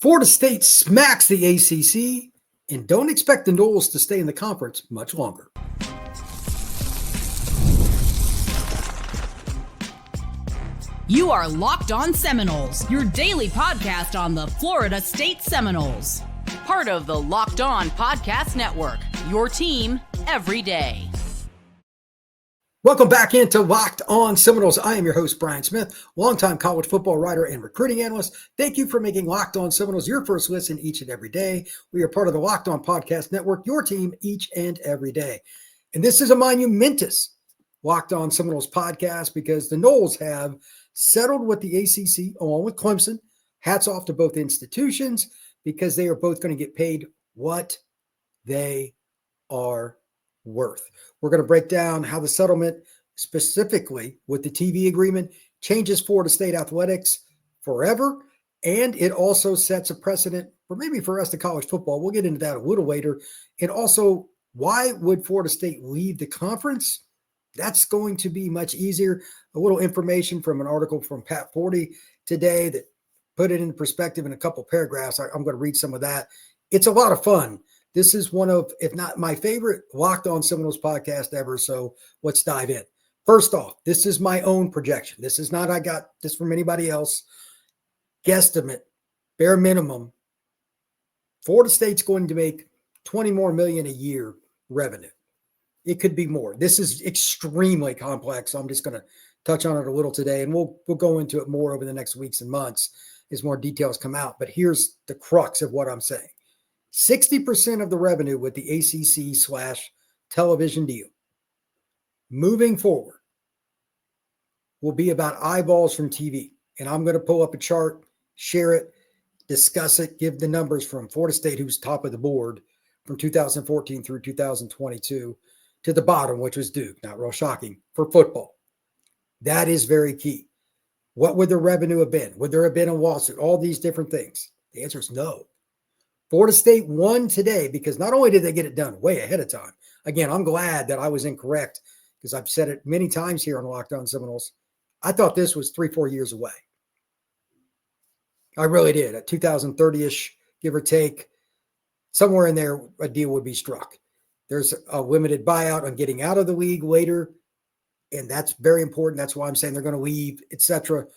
Florida State smacks the ACC, and don't expect the Noles to stay in the conference much longer. You are Locked On Seminoles, your daily podcast on the Florida State Seminoles. Part of the Locked On Podcast Network, your team every day. Welcome back into Locked On Seminoles. I am your host, Brian Smith, longtime college football writer and recruiting analyst. Thank you for making Locked On Seminoles your first listen each and every day. We are part of the Locked On Podcast Network, your team each and every day. And this is a monumentous Locked On Seminoles podcast because the Noles have settled with the ACC along with Clemson. Hats off to both institutions because they are both going to get paid what they are worth. We're going to break down how the settlement, specifically with the TV agreement, changes Florida State athletics forever, and it also sets a precedent for maybe for us to college football. We'll get into that a little later. And also, why would Florida State leave the conference? That's going to be much easier. A little information from an article from Pat Forty today that put it in perspective in a couple paragraphs. I'm going to read some of that. It's a lot of fun. This is one of, if not my favorite, Locked On Seminoles podcast ever. So let's dive in. First off, this is my own projection. This is not I got this from anybody else. Guesstimate, bare minimum, Florida State's going to make $20 more million a year revenue. It could be more. This is extremely complex. So I'm just going to touch on it a little today, and we'll go into it more over the next weeks and months as more details come out. But here's the crux of what I'm saying. 60% of the revenue with the ACC/television deal moving forward will be about eyeballs from TV. And I'm going to pull up a chart, share it, discuss it, give the numbers from Florida State, who's top of the board from 2014 through 2022, to the bottom, which was Duke. Not real shocking for football. That is very key. What would the revenue have been? Would there have been a lawsuit? All these different things. The answer is no. Florida State won today because not only did they get it done way ahead of time. Again, I'm glad that I was incorrect because I've said it many times here on Locked On Seminoles. I thought this was 3-4 years away. I really did. At 2030-ish, give or take, somewhere in there, a deal would be struck. There's a limited buyout on getting out of the league later, and that's very important. That's why I'm saying they're going to leave, etc.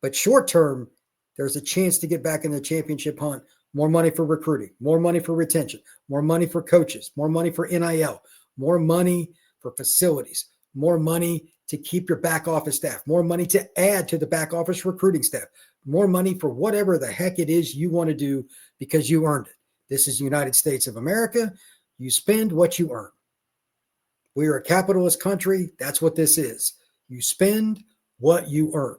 But short term, there's a chance to get back in the championship hunt. More money for recruiting, more money for retention, more money for coaches, more money for NIL, more money for facilities, more money to keep your back office staff, more money to add to the back office recruiting staff, more money for whatever the heck it is you want to do because you earned it. This is the United States of America. You spend what you earn. We are a capitalist country. That's what this is. You spend what you earn.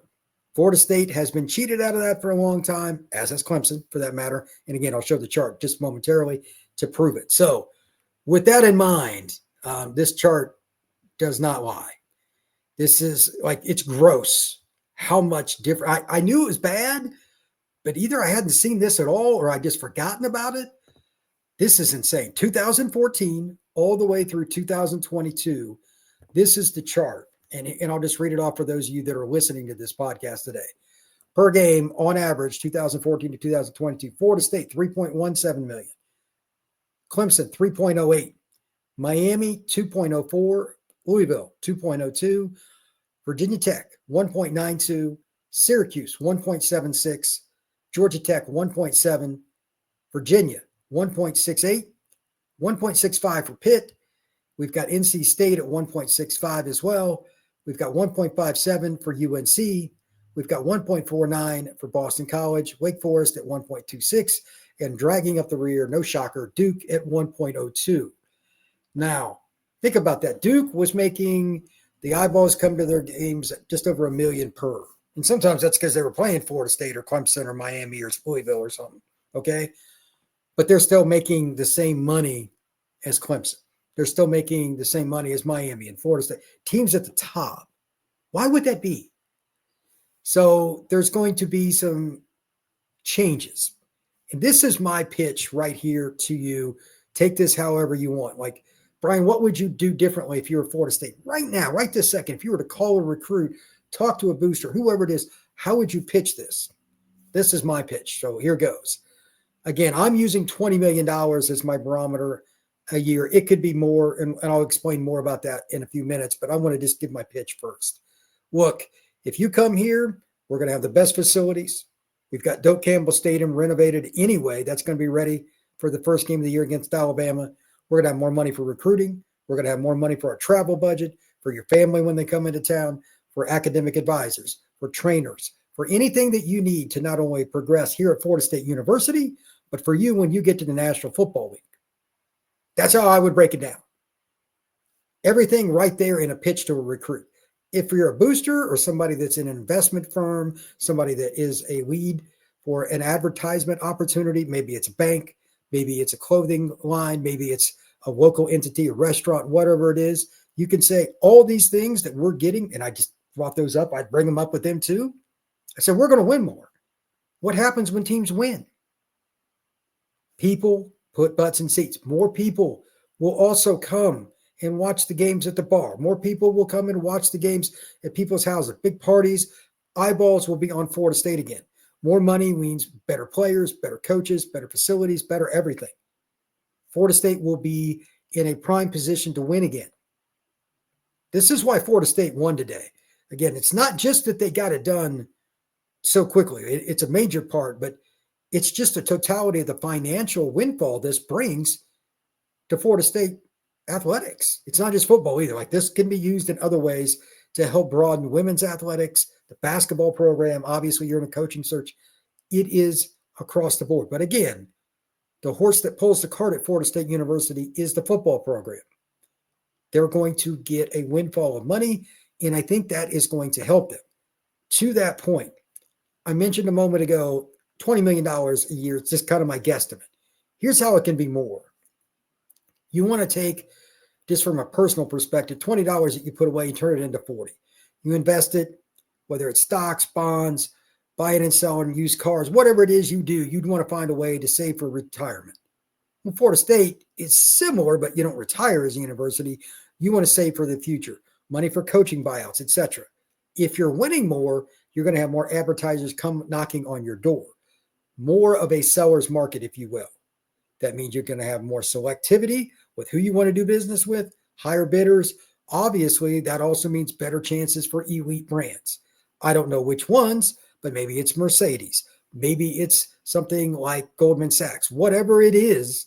Florida State has been cheated out of that for a long time, as has Clemson for that matter. And again, I'll show the chart just momentarily to prove it. So with that in mind, this chart does not lie. This is like, it's gross how much different. I knew it was bad, but either I hadn't seen this at all or I just forgotten about it. This is insane. 2014 all the way through 2022. This is the chart. And I'll just read it off for those of you that are listening to this podcast today. Per game, on average, 2014 to 2022, Florida State, $3.17 million. Clemson, $3.08. Miami, $2.04. Louisville, $2.02. Virginia Tech, $1.92. Syracuse, $1.76. Georgia Tech, $1.7. Virginia, $1.68. $1.65 for Pitt. We've got NC State at 1.65 as well. We've got 1.57 for UNC. We've got 1.49 for Boston College. Wake Forest at 1.26. And dragging up the rear, no shocker, Duke at 1.02. Now, think about that. Duke was making the eyeballs come to their games at just over $1 million per. And sometimes that's because they were playing Florida State or Clemson or Miami or Louisville or something. Okay? But they're still making the same money as Clemson. They're still making the same money as Miami and Florida State. Teams at the top. Why would that be? So there's going to be some changes. And this is my pitch right here to you. Take this however you want. Like, Brian, what would you do differently if you were Florida State? Right now, right this second, if you were to call a recruit, talk to a booster, whoever it is, how would you pitch this? This is my pitch. So here goes. Again, I'm using $20 million as my barometer a year. It could be more, and I'll explain more about that in a few minutes, but I want to just give my pitch first. Look, if you come here, we're going to have the best facilities. We've got Doak Campbell Stadium renovated anyway. That's going to be ready for the first game of the year against Alabama. We're going to have more money for recruiting. We're going to have more money for our travel budget, for your family when they come into town, for academic advisors, for trainers, for anything that you need to not only progress here at Florida State University, but for you when you get to the National Football League. That's how I would break it down. Everything right there in a pitch to a recruit. If you're a booster or somebody that's in an investment firm, somebody that is a lead for an advertisement opportunity, maybe it's a bank, maybe it's a clothing line, maybe it's a local entity, a restaurant, whatever it is, you can say all these things that we're getting, and I just brought those up. I'd bring them up with them too. I said, we're going to win more. What happens when teams win? People put butts in seats. More people will also come and watch the games at the bar. More people will come and watch the games at people's houses. Big parties, eyeballs will be on Florida State again. More money means better players, better coaches, better facilities, better everything. Florida State will be in a prime position to win again. This is why Florida State won today. Again, it's not just that they got it done so quickly. It's a major part, but it's just the totality of the financial windfall this brings to Florida State athletics. It's not just football either. Like, this can be used in other ways to help broaden women's athletics, the basketball program. Obviously, you're in a coaching search. It is across the board. But again, the horse that pulls the cart at Florida State University is the football program. They're going to get a windfall of money, and I think that is going to help them. To that point, I mentioned a moment ago, $20 million a year. It's just kind of my guesstimate. Here's how it can be more. You want to take, just from a personal perspective, $20 that you put away and turn it into $40. You invest it, whether it's stocks, bonds, buying and selling used cars, whatever it is you do, you'd want to find a way to save for retirement. Well, Florida State is similar, but you don't retire as a university. You want to save for the future, money for coaching buyouts, etc. If you're winning more, you're going to have more advertisers come knocking on your door. More of a seller's market, if you will. That means you're going to have more selectivity with who you want to do business with, higher bidders. Obviously, that also means better chances for elite brands. I don't know which ones, but maybe it's Mercedes. Maybe it's something like Goldman Sachs. Whatever it is,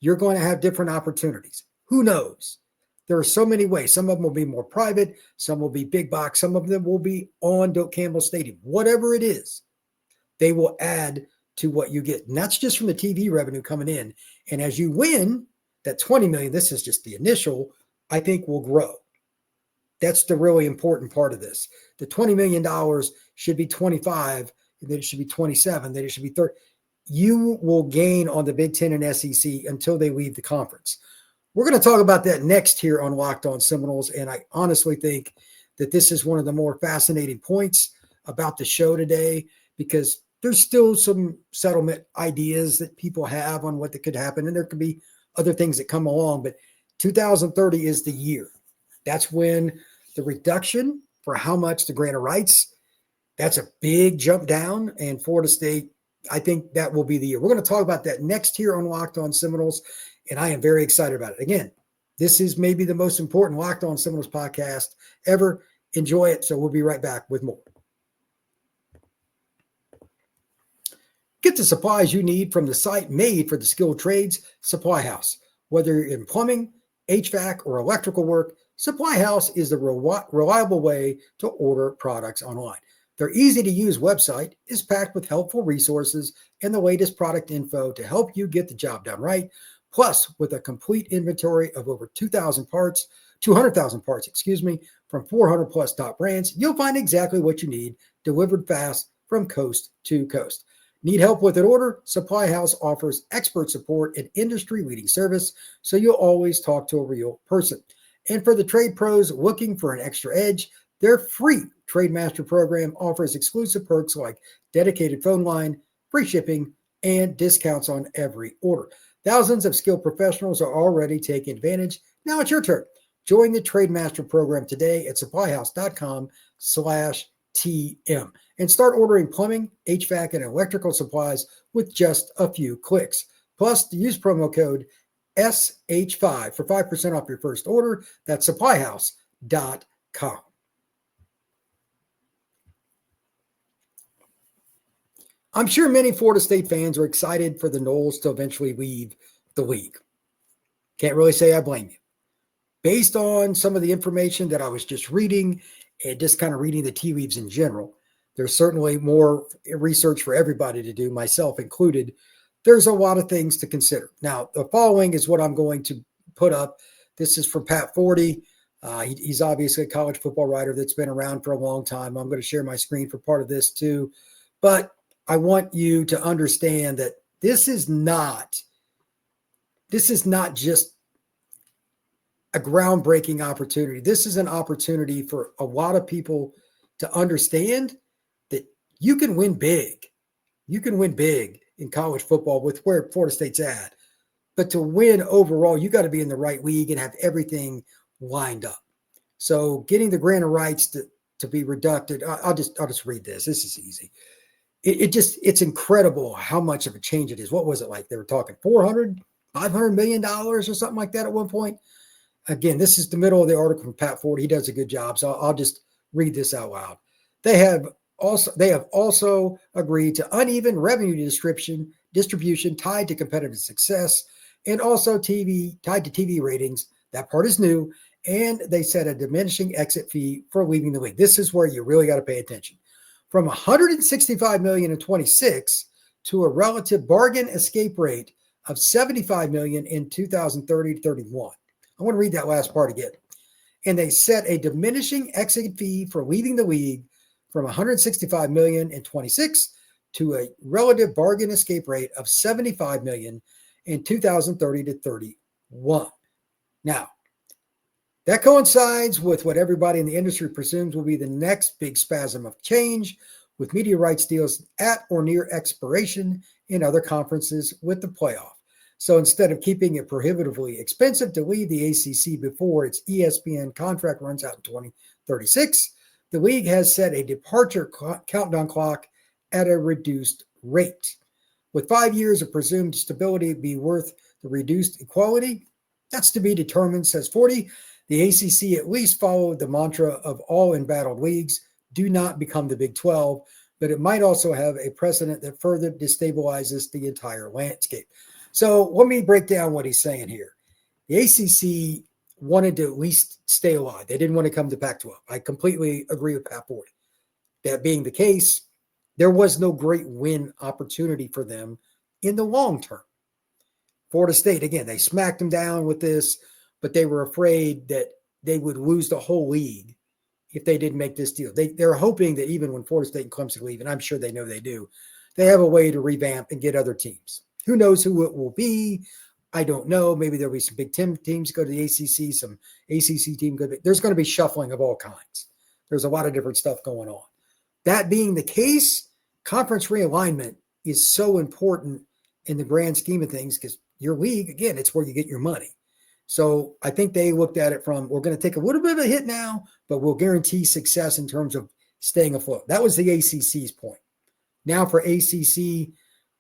you're going to have different opportunities. Who knows? There are so many ways. Some of them will be more private. Some will be big box. Some of them will be on Doak Campbell Stadium. Whatever it is, they will add to what you get. And that's just from the TV revenue coming in. And as you win, that $20 million, this is just the initial, I think will grow. That's the really important part of this. The $20 million should be 25, and then it should be 27, then it should be 30. You will gain on the Big Ten and SEC until they leave the conference. We're going to talk about that next here on Locked On Seminoles, and I honestly think that this is one of the more fascinating points about the show today, because there's still some settlement ideas that people have on what that could happen, and there could be other things that come along, but 2030 is the year. That's when the reduction for how much the grant of rights, that's a big jump down, and Florida State, I think that will be the year. We're going to talk about that next here on Locked On Seminoles, and I am very excited about it. Again, this is maybe the most important Locked On Seminoles podcast ever. Enjoy it, so we'll be right back with more. Get the supplies you need from the site made for the skilled trades, Supply House. Whether you're in plumbing, HVAC, or electrical work, Supply House is the reliable way to order products online. Their easy-to-use website is packed with helpful resources and the latest product info to help you get the job done right. Plus, with a complete inventory of over 200,000 parts, from 400 plus top brands, you'll find exactly what you need delivered fast from coast to coast. Need help with an order? Supply House offers expert support and industry-leading service, so you'll always talk to a real person. And for the trade pros looking for an extra edge, their free Trade Master program offers exclusive perks like dedicated phone line, free shipping, and discounts on every order. Thousands of skilled professionals are already taking advantage. Now it's your turn. Join the Trade Master program today at supplyhouse.com/TSN. and start ordering plumbing, HVAC, and electrical supplies with just a few clicks. Plus, use promo code SH5 for 5% off your first order. That's supplyhouse.com. I'm sure many Florida State fans are excited for the Noles to eventually leave the league. Can't really say I blame you. Based on some of the information that I was just reading and just kind of reading the tea leaves in general, there's certainly more research for everybody to do, myself included. There's a lot of things to consider. Now, the following is what I'm going to put up. This is from Pat Forty. He's obviously a college football writer that's been around for a long time. I'm going to share my screen for part of this too. But I want you to understand that this is not just a groundbreaking opportunity. This is an opportunity for a lot of people to understand that you can win big. You can win big in college football with where Florida State's at. But to win overall, you got to be in the right league and have everything lined up. So getting the grant of rights to be reducted, I'll just read this. This is easy. It's incredible how much of a change it is. What was it like? They were talking $400 million or something like that at one point. Again, this is the middle of the article from Pat Ford. He does a good job. So I'll just read this out loud. They have also agreed to uneven revenue distribution tied to competitive success and also tied to TV ratings. That part is new. And they set a diminishing exit fee for leaving the league. This is where you really got to pay attention. From $165 million in 26 to a relative bargain escape rate of $75 million in 2030-31. I want to read that last part again. And they set a diminishing exit fee for leaving the league from $165 million in 26 to a relative bargain escape rate of $75 million in 2030-31. Now, that coincides with what everybody in the industry presumes will be the next big spasm of change, with media rights deals at or near expiration in other conferences with the playoff. So instead of keeping it prohibitively expensive to leave the ACC before its ESPN contract runs out in 2036, the league has set a departure countdown clock at a reduced rate. With 5 years of presumed stability be worth the reduced equality, that's to be determined, says 40. The ACC at least followed the mantra of all embattled leagues do not become the Big 12, but it might also have a precedent that further destabilizes the entire landscape. So let me break down what he's saying here. The ACC wanted to at least stay alive. They didn't want to come to Pac-12. I completely agree with Pat Ford. That being the case, there was no great win opportunity for them in the long term. Florida State, again, they smacked them down with this, but they were afraid that they would lose the whole league if they didn't make this deal. They're hoping that even when Florida State and Clemson leave, and I'm sure they know they do, they have a way to revamp and get other teams. Who knows who it will be? I don't know. Maybe there'll be some Big Ten teams go to the ACC, some ACC team go to. There's going to be shuffling of all kinds. There's a lot of different stuff going on. That being the case, conference realignment is so important in the grand scheme of things because your league, again, it's where you get your money. So I think they looked at it from, we're going to take a little bit of a hit now, but we'll guarantee success in terms of staying afloat. That was the ACC's point. Now for ACC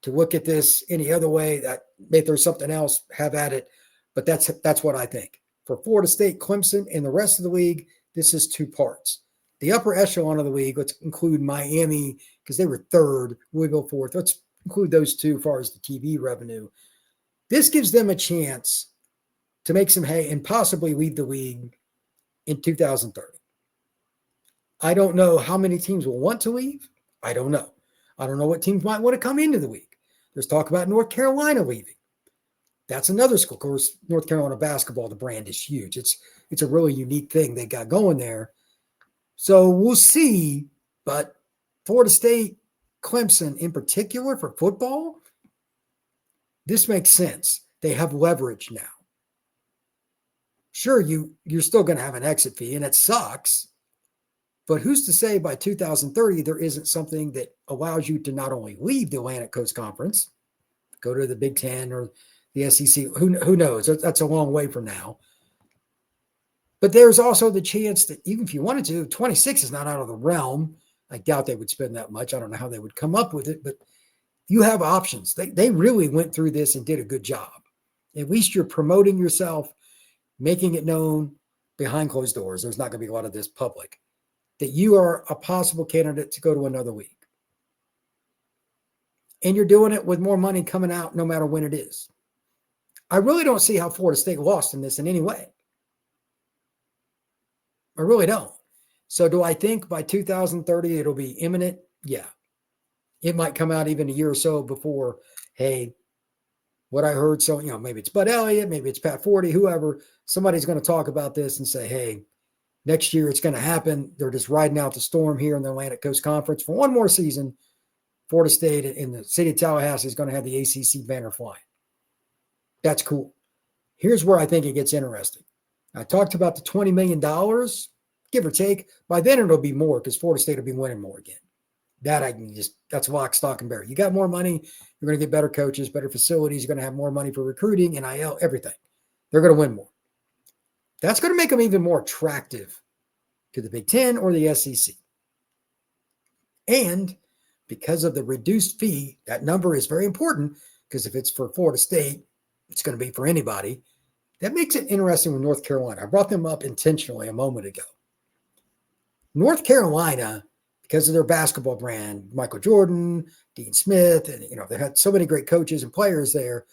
to look at this any other way, that if there's something else, have at it. But that's what I think. For Florida State, Clemson, and the rest of the league, this is two parts. The upper echelon of the league, let's include Miami, because they were third, Louisville fourth. Let's include those two as far as the TV revenue. This gives them a chance to make some hay and possibly lead the league in 2030. I don't know how many teams will want to leave. I don't know. I don't know what teams might want to come into the league. There's talk about North Carolina leaving. That's another school. Of course, North Carolina basketball, the brand is huge. It's a really unique thing they got going there. So we'll see. But Florida State, Clemson in particular for football, this makes sense. They have leverage now. Sure, you're still going to have an exit fee, and it sucks. But who's to say by 2030 there isn't something that allows you to not only leave the Atlantic Coast Conference, go to the Big Ten or the SEC? Who knows? That's a long way from now. But there's also the chance that even if you wanted to, 26 is not out of the realm. I doubt they would spend that much. I don't know how they would come up with it, but you have options. They really went through this and did a good job. At least you're promoting yourself, making it known behind closed doors. There's not going to be a lot of this public, that you are a possible candidate to go to another league. And you're doing it with more money coming out no matter when it is. I really don't see how Florida State lost in this in any way. I really don't. So do I think by 2030 it'll be imminent? Yeah. It might come out even a year or so before, hey, what I heard, so, maybe it's Bud Elliott, maybe it's Pat Forty, whoever, somebody's going to talk about this and say, hey, next year it's going to happen. They're just riding out the storm here in the Atlantic Coast Conference for one more season. Florida State in the city of Tallahassee is going to have the ACC banner flying. That's cool. Here's where I think it gets interesting. I talked about the $20 million, give or take. By then it'll be more because Florida State will be winning more again. That's lock, stock, and barrel. You got more money, you're going to get better coaches, better facilities, you're going to have more money for recruiting, NIL, everything. They're going to win more. That's going to make them even more attractive to the Big Ten or the SEC. And because of the reduced fee, that number is very important because if it's for Florida State, it's going to be for anybody. That makes it interesting with North Carolina. I brought them up intentionally a moment ago. North Carolina, because of their basketball brand, Michael Jordan, Dean Smith, and they had so many great coaches and players there.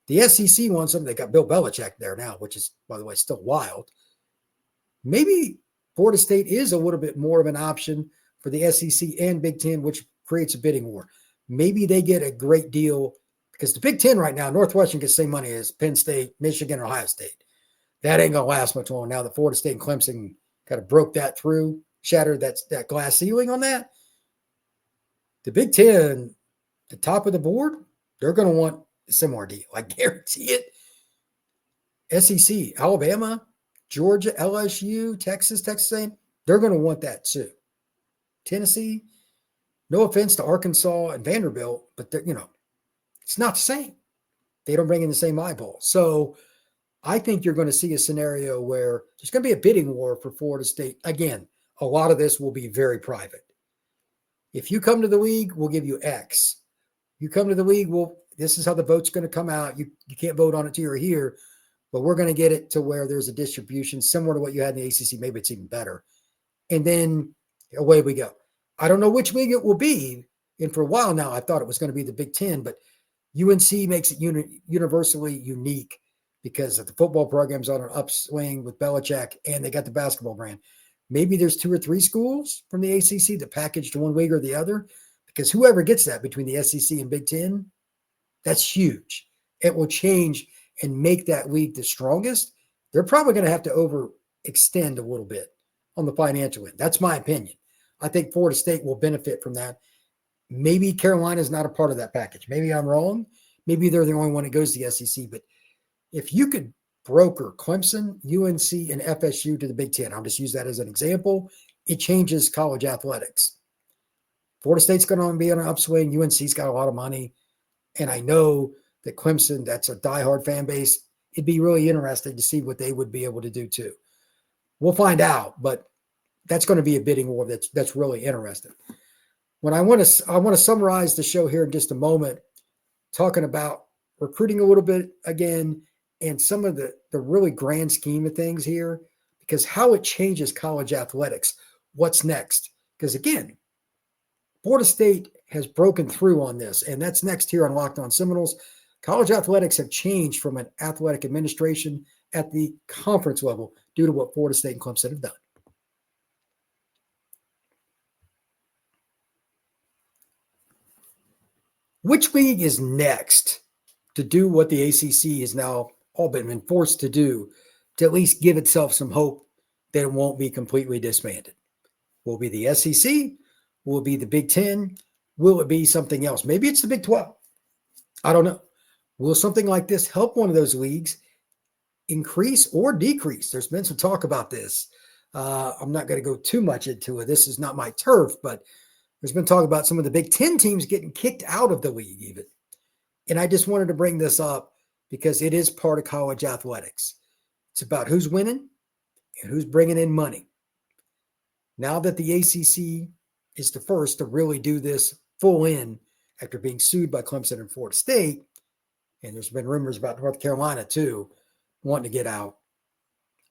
The SEC wants them. They got Bill Belichick there now, which is, by the way, still wild. Maybe Florida State is a little bit more of an option for the SEC and Big Ten, which creates a bidding war. Maybe they get a great deal because the Big Ten right now, Northwestern gets the same money as Penn State, Michigan, or Ohio State. That ain't going to last much longer now that Florida State and Clemson kind of broke that through, shattered that glass ceiling on that. The Big Ten, the top of the board, they're going to want a similar deal. I guarantee it. SEC, Alabama, Georgia, LSU, Texas A&M, they're going to want that too. Tennessee, no offense to Arkansas and Vanderbilt, but it's not the same. They don't bring in the same eyeball. So I think you're going to see a scenario where there's going to be a bidding war for Florida State. Again, a lot of this will be very private. If you come to the league, we'll give you X. You come to the league, this is how the vote's going to come out. You can't vote on it till you're here, but we're going to get it to where there's a distribution similar to what you had in the ACC. Maybe it's even better. And then away we go. I don't know which league it will be. And for a while now, I thought it was going to be the Big Ten, but UNC makes it universally unique because of the football program's on an upswing with Belichick, and they got the basketball brand. Maybe there's 2 or 3 schools from the ACC that package to one league or the other, because whoever gets that between the SEC and Big Ten, that's huge. It will change and make that league the strongest. They're probably going to have to overextend a little bit on the financial end. That's my opinion. I think Florida State will benefit from that. Maybe Carolina's not a part of that package. Maybe I'm wrong. Maybe they're the only one that goes to the SEC. But if you could broker Clemson, UNC, and FSU to the Big Ten, I'll just use that as an example, it changes college athletics. Florida State's going to be on an upswing. UNC's got a lot of money. And I know that Clemson, that's a diehard fan base. It'd be really interesting to see what they would be able to do too. We'll find out, but that's going to be a bidding war that's really interesting. I want to summarize the show here in just a moment, talking about recruiting a little bit again and some of the really grand scheme of things here, because how it changes college athletics. What's next? Because again, Florida State has broken through on this, and that's next here on Locked On Seminoles. College athletics have changed from an athletic administration at the conference level due to what Florida State and Clemson have done. Which league is next to do what the ACC has now all been forced to do to at least give itself some hope that it won't be completely disbanded? Will it be the SEC? Will it be the Big Ten? Will it be something else? Maybe it's the Big 12. I don't know. Will something like this help one of those leagues increase or decrease? There's been some talk about this. I'm not going to go too much into it. This is not my turf, but there's been talk about some of the Big Ten teams getting kicked out of the league even. And I just wanted to bring this up because it is part of college athletics. It's about who's winning and who's bringing in money. Now that the ACC is the first to really do this full in after being sued by Clemson and Florida State. And there's been rumors about North Carolina too, wanting to get out.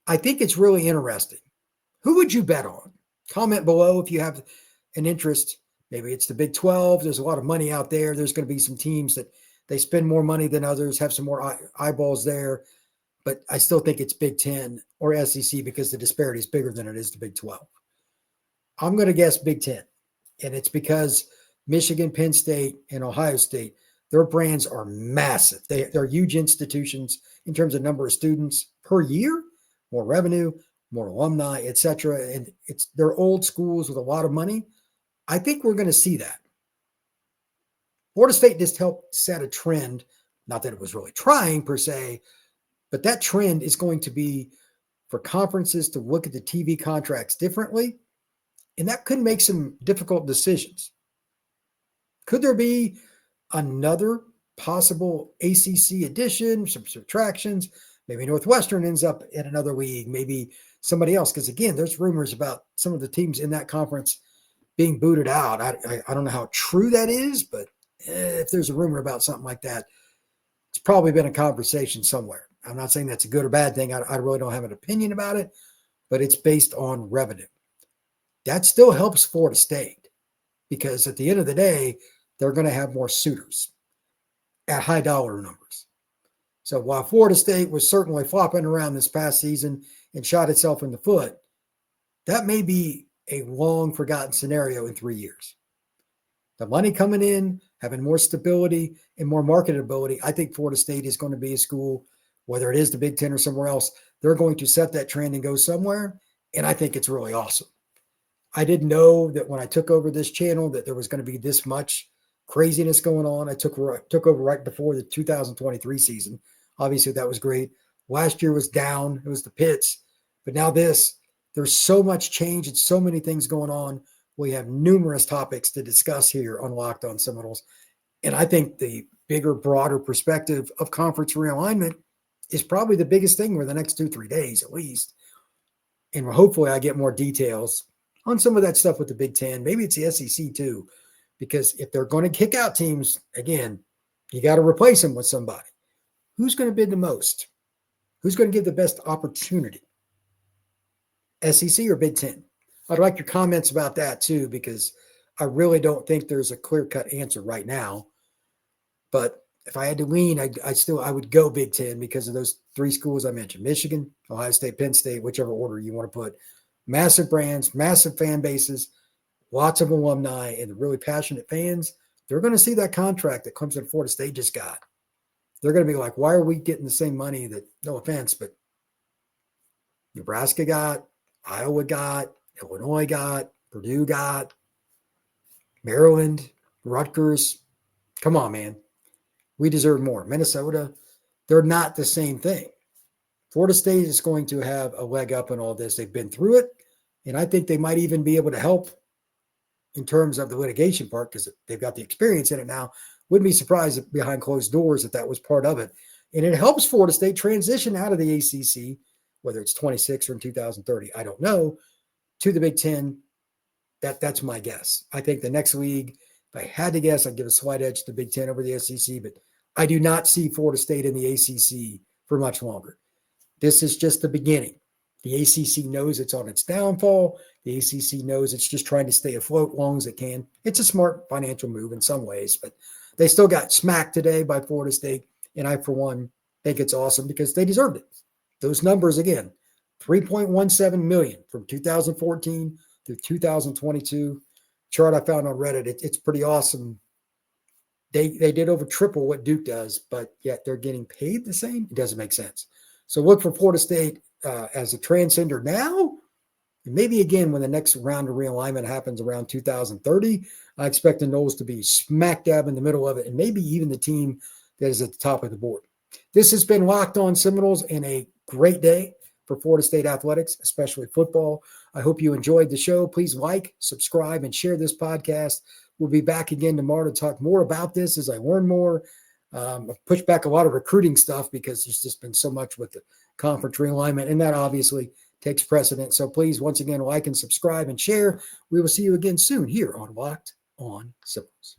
I think it's really interesting. Who would you bet on? Comment below if you have an interest. Maybe it's the Big 12. There's a lot of money out there. There's going to be some teams that they spend more money than others, have some more eyeballs there. But I still think it's Big 10 or SEC because the disparity is bigger than it is the Big 12. I'm going to guess Big 10. And it's because Michigan, Penn State, and Ohio State, their brands are massive. They're huge institutions in terms of number of students per year, more revenue, more alumni, et cetera. And they're old schools with a lot of money. I think we're going to see that. Florida State just helped set a trend, not that it was really trying per se, but that trend is going to be for conferences to look at the TV contracts differently, and that could make some difficult decisions. Could there be another possible ACC addition, some subtractions? Maybe Northwestern ends up in another league, maybe somebody else, because again, there's rumors about some of the teams in that conference being booted out. I don't know how true that is, but if there's a rumor about something like that, it's probably been a conversation somewhere. I'm not saying that's a good or bad thing. I really don't have an opinion about it, but it's based on revenue. That still helps Florida State because at the end of the day, they're going to have more suitors at high dollar numbers. So while Florida State was certainly flopping around this past season and shot itself in the foot, that may be a long forgotten scenario in 3 years. The money coming in, having more stability and more marketability, I think Florida State is going to be a school, whether it is the Big Ten or somewhere else, they're going to set that trend and go somewhere. And I think it's really awesome. I didn't know that when I took over this channel that there was going to be this much craziness going on. I took over right before the 2023 season. Obviously, that was great. Last year was down. It was the pits. But now there's so much change and so many things going on. We have numerous topics to discuss here on Locked On Seminoles. And I think the bigger, broader perspective of conference realignment is probably the biggest thing over the next 2-3 days at least. And hopefully I get more details on some of that stuff with the Big Ten. Maybe it's the SEC too, because if they're going to kick out teams, again, you got to replace them with somebody. Who's going to bid the most? Who's going to give the best opportunity? SEC or Big Ten? I'd like your comments about that too, because I really don't think there's a clear-cut answer right now. But if I had to lean, I would go Big Ten because of those three schools I mentioned: Michigan, Ohio State, Penn State, whichever order you want to put. Massive brands, massive fan bases, lots of alumni, and the really passionate fans. They're going to see that contract that Clemson and Florida State just got. They're going to be like, why are we getting the same money that, no offense, but Nebraska got, Iowa got, Illinois got, Purdue got, Maryland, Rutgers. Come on, man. We deserve more. Minnesota, they're not the same thing. Florida State is going to have a leg up in all this. They've been through it, and I think they might even be able to help in terms of the litigation part because they've got the experience in it now. Wouldn't be surprised if behind closed doors that was part of it. And it helps Florida State transition out of the ACC, whether it's 26 or in 2030, I don't know, to the Big Ten. That's my guess. I think the next league, if I had to guess, I'd give a slight edge to the Big Ten over the SEC, but I do not see Florida State in the ACC for much longer. This is just the beginning. The ACC knows it's on its downfall. The ACC knows it's just trying to stay afloat long as it can. It's a smart financial move in some ways, but they still got smacked today by Florida State, and I, for one, think it's awesome because they deserved it. Those numbers, again, $3.17 million from 2014 through 2022. Chart I found on Reddit. It's pretty awesome. They did over triple what Duke does, but yet they're getting paid the same. It doesn't make sense. So look for Florida State as a transcender now. And maybe again, when the next round of realignment happens around 2030, I expect the Noles to be smack dab in the middle of it, and maybe even the team that is at the top of the board. This has been Locked On Seminoles, and a great day for Florida State athletics, especially football. I hope you enjoyed the show. Please like, subscribe, and share this podcast. We'll be back again tomorrow to talk more about this as I learn more. I've pushed back a lot of recruiting stuff because there's just been so much with the conference realignment, and that obviously takes precedent. So please, once again, like and subscribe and share. We will see you again soon here on Locked On Seminoles.